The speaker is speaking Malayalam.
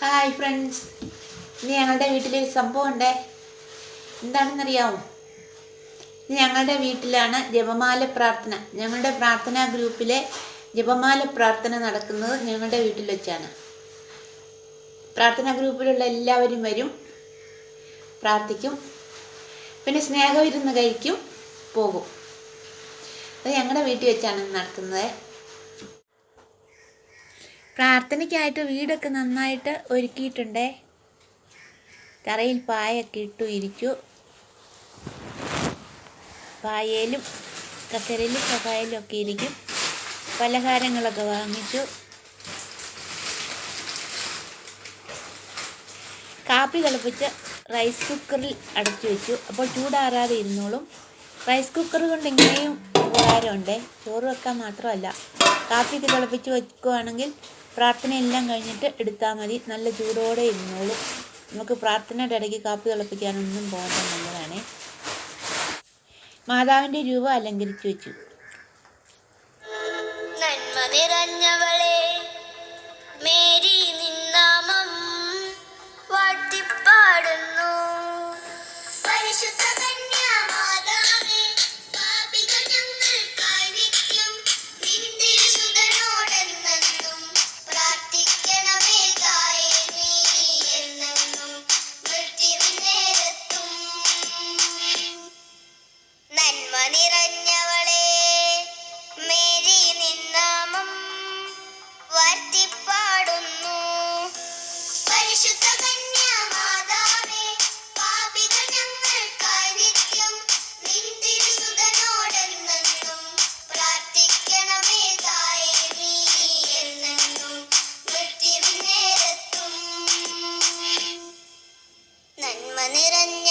ഹായ് ഫ്രണ്ട്സ്, ഇനി ഞങ്ങളുടെ വീട്ടിലൊരു സംഭവം ഉണ്ടേ. എന്താണെന്നറിയാമോ? ഇനി ഞങ്ങളുടെ വീട്ടിലാണ് ജപമാല പ്രാർത്ഥന. ഞങ്ങളുടെ പ്രാർത്ഥനാ ഗ്രൂപ്പിലെ ജപമാല പ്രാർത്ഥന നടക്കുന്നത് ഞങ്ങളുടെ വീട്ടിൽ വെച്ചാണ്. പ്രാർത്ഥനാ ഗ്രൂപ്പിലുള്ള എല്ലാവരും വരും, പ്രാർത്ഥിക്കും, പിന്നെ സ്നേഹവിരുന്ന് കഴിക്കും, പോകും. അത് ഞങ്ങളുടെ വീട്ടിൽ വെച്ചാണ് നടക്കുന്നത്. പ്രാർത്ഥനയ്ക്കായിട്ട് വീടൊക്കെ നന്നായിട്ട് ഒരുക്കിയിട്ടുണ്ടേ. തറയിൽ പായൊക്കെ ഇട്ടു ഇരിച്ചു. പായയിലും കസേരയിലും സഫായിലും ഒക്കെ ഇരിക്കും. പലഹാരങ്ങളൊക്കെ വാങ്ങിച്ചു. കാപ്പി തിളപ്പിച്ച് റൈസ് കുക്കറിൽ അടച്ചു വെച്ചു. അപ്പോൾ ചൂടാറാതെ ഇരുന്നോളും. റൈസ് കുക്കർ കൊണ്ട് ഇങ്ങനെയും ഉപകാരമുണ്ട്. ചോറ് വെക്കാൻ മാത്രമല്ല, കാപ്പിക്ക് തിളപ്പിച്ച് വെക്കുകയാണെങ്കിൽ പ്രാർത്ഥനയെല്ലാം കഴിഞ്ഞിട്ട് എടുത്താൽ മതി. നല്ല ചൂടോടെ ഇരുന്നോളും. നമുക്ക് പ്രാർത്ഥനയുടെ ഇടയ്ക്ക് കാപ്പി തിളപ്പിക്കാനൊന്നും പോകേണ്ട, നല്ലതാണ്. മാതാവിൻ്റെ രൂപം അലങ്കരിച്ചു വെച്ചു. നന്മ നിറഞ്ഞവളെ മേരി നിന്നാമം വാഴ്ത്തിപ്പാടുന്നു. പരിശുദ്ധ കന്യാമാതാവേ, പാപികൾ ഞങ്ങൾക്കായി നിത്യം നിൻ തിരുസുതനോടെന്നെന്നും പ്രാർത്ഥിക്കണമേ തായേ. നീ എന്നെന്നും മൃത്യുവിൻ നേരത്തും. നന്മ നിറഞ്ഞവളെ മേരി നിന്നാമം വാഴ്ത്തിപ്പാടുന്നു. പരിശുദ്ധ കന്യാമാതാവേ, പാപികൾ ഞങ്ങൾക്കായി നിത്യം നിൻ തിരുസുതനോടെന്നെന്നും പ്രാർത്ഥിക്കണമേ തായേ. നീ എന്നെന്നും മൃത്യുവിൻ നേരത്തും. നന്മ നിറഞ്ഞ